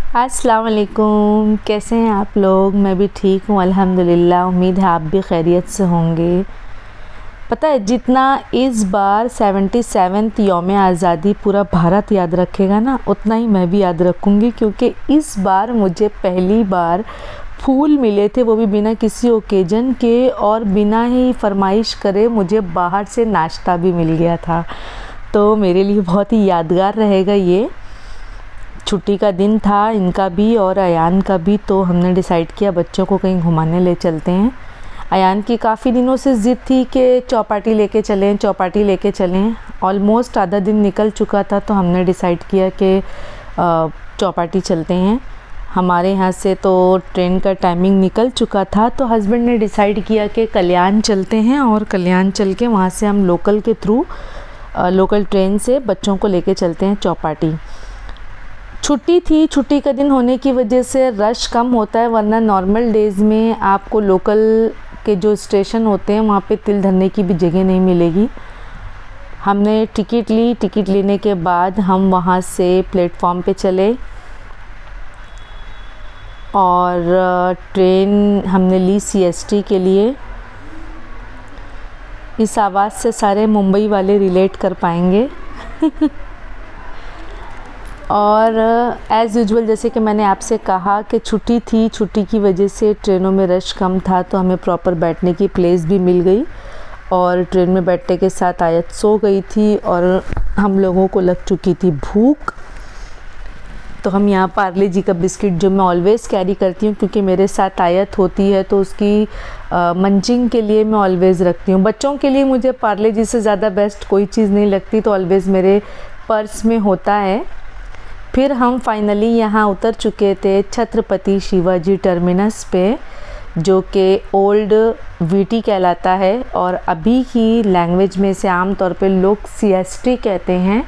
अस्सलाम वालेकुम। कैसे हैं आप लोग? मैं भी ठीक हूँ अल्हम्दुलिल्लाह। उम्मीद है आप भी खैरियत से होंगे। पता है, जितना इस बार 77th यौम आज़ादी पूरा भारत याद रखेगा ना, उतना ही मैं भी याद रखूँगी, क्योंकि इस बार मुझे पहली बार फूल मिले थे, वो भी बिना किसी ओकेजन के और बिना ही फरमाइश करे मुझे बाहर से नाश्ता भी मिल गया था। तो मेरे लिए बहुत ही यादगार रहेगा ये। छुट्टी का दिन था इनका भी और अयान का भी, तो हमने डिसाइड किया बच्चों को कहीं घुमाने ले चलते हैं। अयान की काफ़ी दिनों से ज़िद थी कि चौपाटी लेके चलें, चौपाटी लेके चलें। ऑलमोस्ट आधा दिन निकल चुका था, तो हमने डिसाइड किया कि चौपाटी चलते हैं। हमारे यहाँ से तो ट्रेन का टाइमिंग निकल चुका था, तो हस्बैंड ने डिसाइड किया कि कल्याण चलते हैं और कल्याण चल के वहाँ से हम लोकल के थ्रू लोकल ट्रेन से बच्चों को लेके चलते हैं चौपाटी। छुट्टी थी, छुट्टी का दिन होने की वजह से रश कम होता है, वरना नॉर्मल डेज़ में आपको लोकल के जो स्टेशन होते हैं वहाँ पे तिल धरने की भी जगह नहीं मिलेगी। हमने टिकट ली, टिकट लेने के बाद हम वहाँ से प्लेटफॉर्म पे चले और ट्रेन हमने ली CST के लिए। इस आवाज़ से सारे मुंबई वाले रिलेट कर पाएंगे। और एज़ यूजुअल, जैसे कि मैंने आपसे कहा कि छुट्टी थी, छुट्टी की वजह से ट्रेनों में रश कम था, तो हमें प्रॉपर बैठने की प्लेस भी मिल गई और ट्रेन में बैठने के साथ आयत सो गई थी और हम लोगों को लग चुकी थी भूख। तो हम यहाँ पार्ले जी का बिस्किट, जो मैं ऑलवेज़ कैरी करती हूँ क्योंकि मेरे साथ आयत होती है, तो उसकी मंचिंग के लिए मैं ऑलवेज़ रखती हूँ। बच्चों के लिए मुझे पार्ले जी से ज़्यादा बेस्ट कोई चीज़ नहीं लगती, तो ऑलवेज़ मेरे पर्स में होता है। फिर हम फाइनली यहाँ उतर चुके थे छत्रपति शिवाजी टर्मिनस पे, जो कि ओल्ड VT कहलाता है और अभी की लैंग्वेज में से आम तौर पे लोग CST कहते हैं,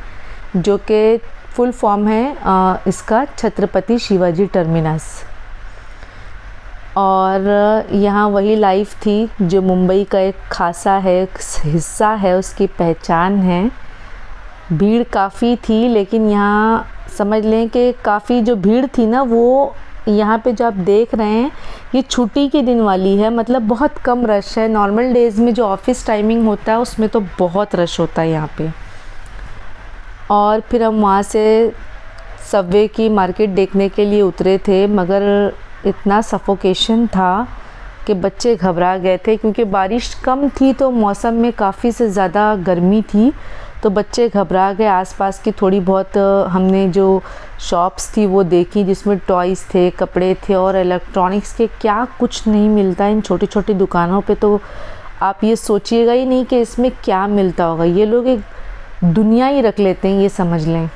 जो कि फुल फॉर्म है इसका छत्रपति शिवाजी टर्मिनस। और यहाँ वही लाइफ थी जो मुंबई का एक खासा है, एक हिस्सा है, उसकी पहचान है। भीड़ काफ़ी थी, लेकिन यहाँ समझ लें कि काफ़ी जो भीड़ थी ना, वो यहाँ पे जो आप देख रहे हैं ये छुट्टी के दिन वाली है, मतलब बहुत कम रश है। नॉर्मल डेज़ में जो ऑफिस टाइमिंग होता है उसमें तो बहुत रश होता है यहाँ पे। और फिर हम वहाँ से सबवे की मार्केट देखने के लिए उतरे थे, मगर इतना सफोकेशन था कि बच्चे घबरा गए थे, क्योंकि बारिश कम थी तो मौसम में काफ़ी से ज़्यादा गर्मी थी, तो बच्चे घबरा गए। आसपास की थोड़ी बहुत हमने जो शॉप्स थी वो देखी, जिसमें टॉयज़ थे, कपड़े थे और इलेक्ट्रॉनिक्स के क्या कुछ नहीं मिलता इन छोटी छोटी दुकानों पे। तो आप ये सोचिएगा ही नहीं कि इसमें क्या मिलता होगा, ये लोग एक दुनिया ही रख लेते हैं, ये समझ लें।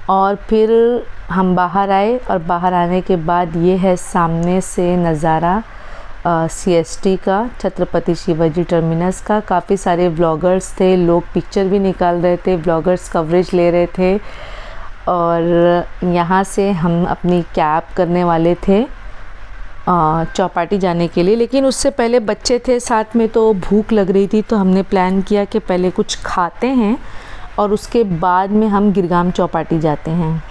और फिर हम बाहर आए और बाहर आने के बाद ये है सामने से नज़ारा CST का, छत्रपति शिवाजी टर्मिनस का। काफ़ी सारे व्लॉगर्स थे, लोग पिक्चर भी निकाल रहे थे, व्लॉगर्स कवरेज ले रहे थे। और यहाँ से हम अपनी कैब करने वाले थे चौपाटी जाने के लिए, लेकिन उससे पहले बच्चे थे साथ में तो भूख लग रही थी, तो हमने प्लान किया कि पहले कुछ खाते हैं और उसके बाद में हम गिरगाम चौपाटी जाते हैं।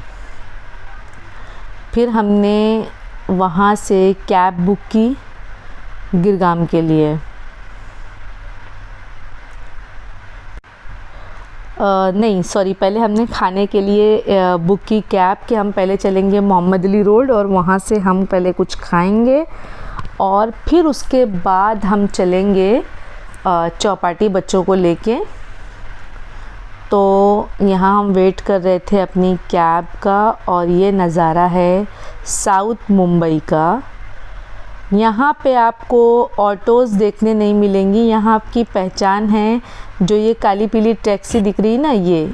फिर हमने वहाँ से कैब बुक की गिरगाम के लिए। नहीं सॉरी, पहले हमने खाने के लिए बुक की कैब कि हम पहले चलेंगे मोहम्मद अली रोड और वहाँ से हम पहले कुछ खाएंगे और फिर उसके बाद हम चलेंगे चौपाटी बच्चों को लेके। तो यहाँ हम वेट कर रहे थे अपनी कैब का और ये नज़ारा है साउथ मुंबई का। यहाँ पे आपको ऑटोज़ देखने नहीं मिलेंगी, यहाँ आपकी पहचान है जो ये काली पीली टैक्सी दिख रही है ना, ये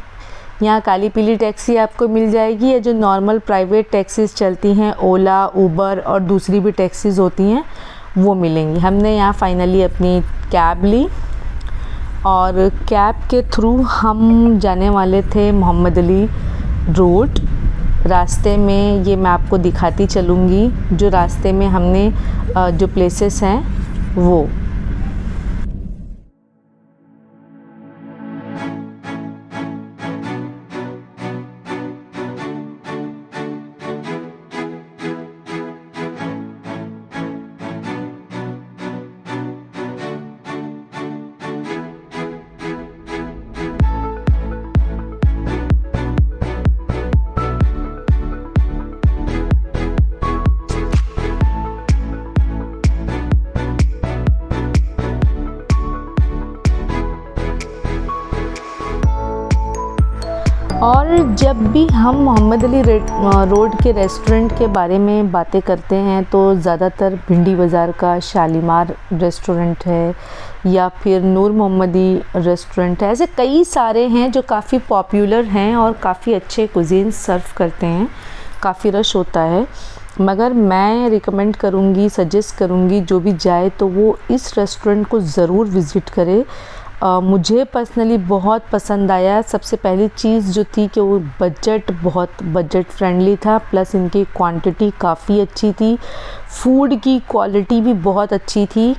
यहाँ काली पीली टैक्सी आपको मिल जाएगी, या जो नॉर्मल प्राइवेट टैक्सीज़ चलती हैं, ओला, उबर और दूसरी भी टैक्सीज़ होती हैं, वो मिलेंगी। हमने यहाँ फाइनली अपनी कैब ली और कैब के थ्रू हम जाने वाले थे मोहम्मद अली रोड। रास्ते में ये मैं आपको दिखाती चलूँगी, जो रास्ते में हमने जो प्लेसेस हैं वो। जब भी हम मोहम्मद अली रोड के रेस्टोरेंट के बारे में बातें करते हैं तो ज़्यादातर भिंडी बाज़ार का शालीमार रेस्टोरेंट है या फिर नूर मोहम्मदी रेस्टोरेंट है। ऐसे कई सारे हैं जो काफ़ी पॉपुलर हैं और काफ़ी अच्छे कुजीन सर्व करते हैं, काफ़ी रश होता है। मगर मैं रिकमेंड करूँगी, सजेस्ट करूँगी जो भी जाए तो वो इस रेस्टोरेंट को ज़रूर विज़िट करे। मुझे पर्सनली बहुत पसंद आया। सबसे पहली चीज़ जो थी कि वो बहुत बजट फ्रेंडली था, प्लस इनकी क्वांटिटी काफ़ी अच्छी थी, फूड की क्वालिटी भी बहुत अच्छी थी।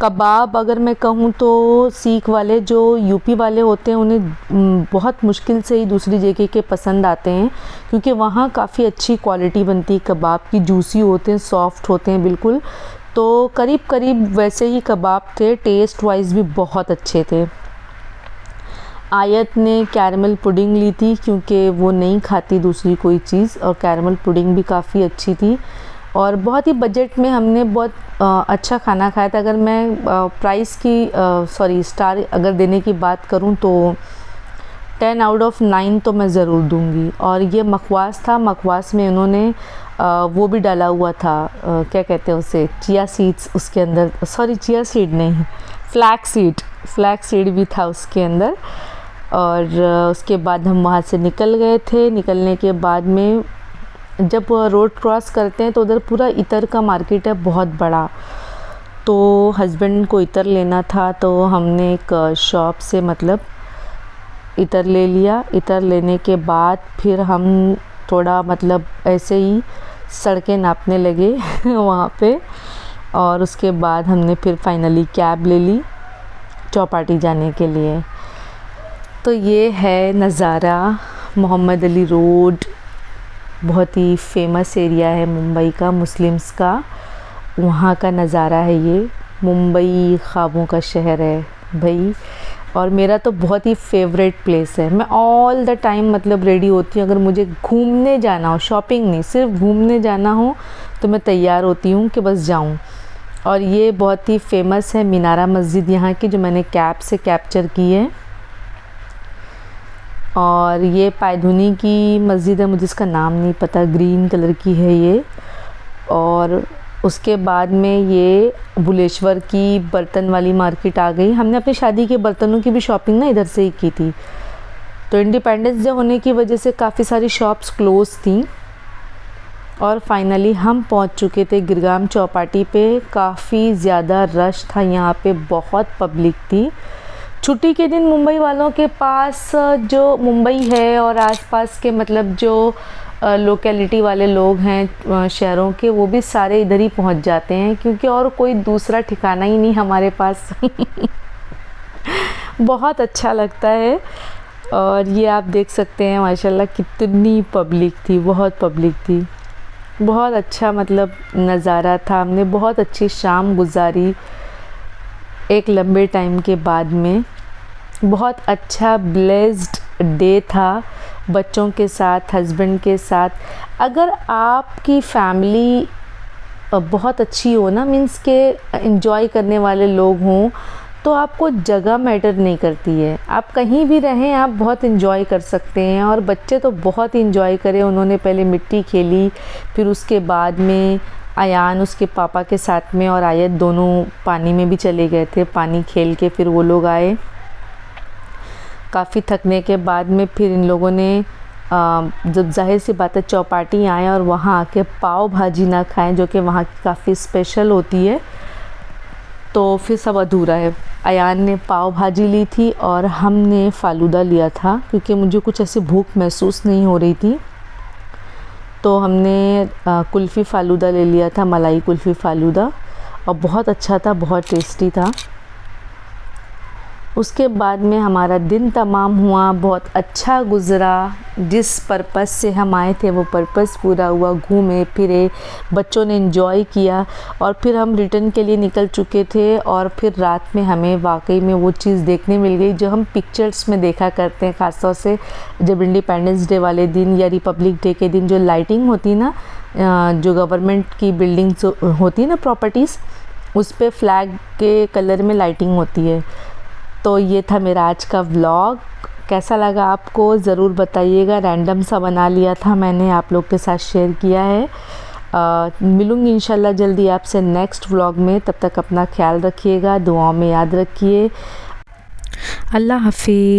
कबाब अगर मैं कहूँ तो सीख वाले जो यूपी वाले होते हैं उन्हें बहुत मुश्किल से ही दूसरी जगह के पसंद आते हैं, क्योंकि वहाँ काफ़ी अच्छी क्वालिटी बनती है कबाब की, जूसी होते हैं, सॉफ्ट होते हैं बिल्कुल। तो करीब वैसे ही कबाब थे, टेस्ट वाइज भी बहुत अच्छे थे। आयत ने कैरमल पुडिंग ली थी क्योंकि वो नहीं खाती दूसरी कोई चीज़, और कैरमल पुडिंग भी काफ़ी अच्छी थी और बहुत ही बजट में हमने बहुत अच्छा खाना खाया था। अगर मैं प्राइस की स्टार अगर देने की बात करूं तो 10 आउट ऑफ 9 तो मैं ज़रूर दूंगी। और ये मखवास था, मखवास में उन्होंने वो भी डाला हुआ था, क्या कहते हैं उसे, चिया सीड्स उसके अंदर, चिया सीड नहीं, फ्लैक्स सीड भी था उसके अंदर। और उसके बाद हम वहाँ से निकल गए थे। निकलने के बाद में जब रोड क्रॉस करते हैं तो उधर पूरा इतर का मार्केट है, बहुत बड़ा। तो हस्बैंड को इतर लेना था तो हमने एक शॉप से मतलब इतर ले लिया। इतर लेने के बाद फिर हम थोड़ा मतलब ऐसे ही सड़कें नापने लगे वहाँ पे, और उसके बाद हमने फिर फाइनली कैब ले ली चौपाटी जाने के लिए। तो ये है नज़ारा मोहम्मद अली रोड, बहुत ही फेमस एरिया है मुंबई का, मुस्लिम्स का, वहाँ का नज़ारा है ये। मुंबई ख्वाबों का शहर है भाई, और मेरा तो बहुत ही फेवरेट प्लेस है। मैं ऑल द टाइम मतलब रेडी होती हूँ, अगर मुझे घूमने जाना हो, शॉपिंग नहीं, सिर्फ घूमने जाना हो तो मैं तैयार होती हूँ कि बस जाऊँ। और ये बहुत ही फेमस है मीनारा मस्जिद यहाँ की, जो मैंने कैप से कैप्चर की है। और ये पायधुनी की मस्जिद है, मुझे इसका नाम नहीं पता, ग्रीन कलर की है ये। और उसके बाद में ये बुलेश्वर की बर्तन वाली मार्केट आ गई। हमने अपनी शादी के बर्तनों की भी शॉपिंग ना इधर से ही की थी। तो इंडिपेंडेंस डे होने की वजह से काफ़ी सारी शॉप्स क्लोज थी। और फाइनली हम पहुंच चुके थे गिरगाम चौपाटी पे। काफ़ी ज़्यादा रश था यहाँ पे, बहुत पब्लिक थी। छुट्टी के दिन मुंबई वालों के पास जो मुंबई है और आसपास के मतलब जो लोकेलिटी वाले लोग हैं शहरों के, वो भी सारे इधर ही पहुंच जाते हैं, क्योंकि और कोई दूसरा ठिकाना ही नहीं हमारे पास बहुत अच्छा लगता है। और ये आप देख सकते हैं माशाल्लाह कितनी पब्लिक थी, बहुत पब्लिक थी, बहुत अच्छा मतलब नज़ारा था। हमने बहुत अच्छी शाम गुजारी एक लंबे टाइम के बाद में। बहुत अच्छा ब्लेस्ड डे था बच्चों के साथ, हस्बैंड के साथ। अगर आपकी फैमिली बहुत अच्छी हो ना, मीन्स के एंजॉय करने वाले लोग हों, तो आपको जगह मैटर नहीं करती है, आप कहीं भी रहें आप बहुत एंजॉय कर सकते हैं। और बच्चे तो बहुत एंजॉय करे, उन्होंने पहले मिट्टी खेली, फिर उसके बाद में अयान उसके पापा के साथ में और आयत दोनों पानी में भी चले गए थे, पानी खेल के फिर वो लोग आए। काफ़ी थकने के बाद में फिर इन लोगों ने जब जाहिर सी बात है चौपाटी आए और वहाँ आके पाव भाजी ना खाएं, जो कि वहाँ की काफ़ी स्पेशल होती है, तो फिर सब अधूरा है। अयान ने पाव भाजी ली थी और हमने फ़ालूदा लिया था, क्योंकि मुझे कुछ ऐसी भूख महसूस नहीं हो रही थी। तो हमने कुल्फ़ी फ़ालूदा ले लिया था, मलाई कुल्फ़ी फ़ालूदा, और बहुत अच्छा था, बहुत टेस्टी था। उसके बाद में हमारा दिन तमाम हुआ, बहुत अच्छा गुज़रा। जिस पर्पस से हम आए थे वो पर्पस पूरा हुआ, घूमे फिरे, बच्चों ने एंजॉय किया, और फिर हम रिटर्न के लिए निकल चुके थे। और फिर रात में हमें वाकई में वो चीज़ देखने मिल गई जो हम पिक्चर्स में देखा करते हैं, ख़ास तौर से जब इंडिपेंडेंस डे वाले दिन या रिपब्लिक डे के दिन जो लाइटिंग होती ना, जो गवर्नमेंट की बिल्डिंग्स होती है ना, प्रॉपर्टीज़, उस पर फ्लैग के कलर में लाइटिंग होती है। तो ये था मेरा आज का व्लॉग। कैसा लगा आपको ज़रूर बताइएगा। रैंडम सा बना लिया था मैंने, आप लोग के साथ शेयर किया है। मिलूँगी इंशाल्लाह जल्दी आपसे नेक्स्ट व्लॉग में। तब तक अपना ख्याल रखिएगा, दुआओं में याद रखिए। अल्लाह हाफिज़।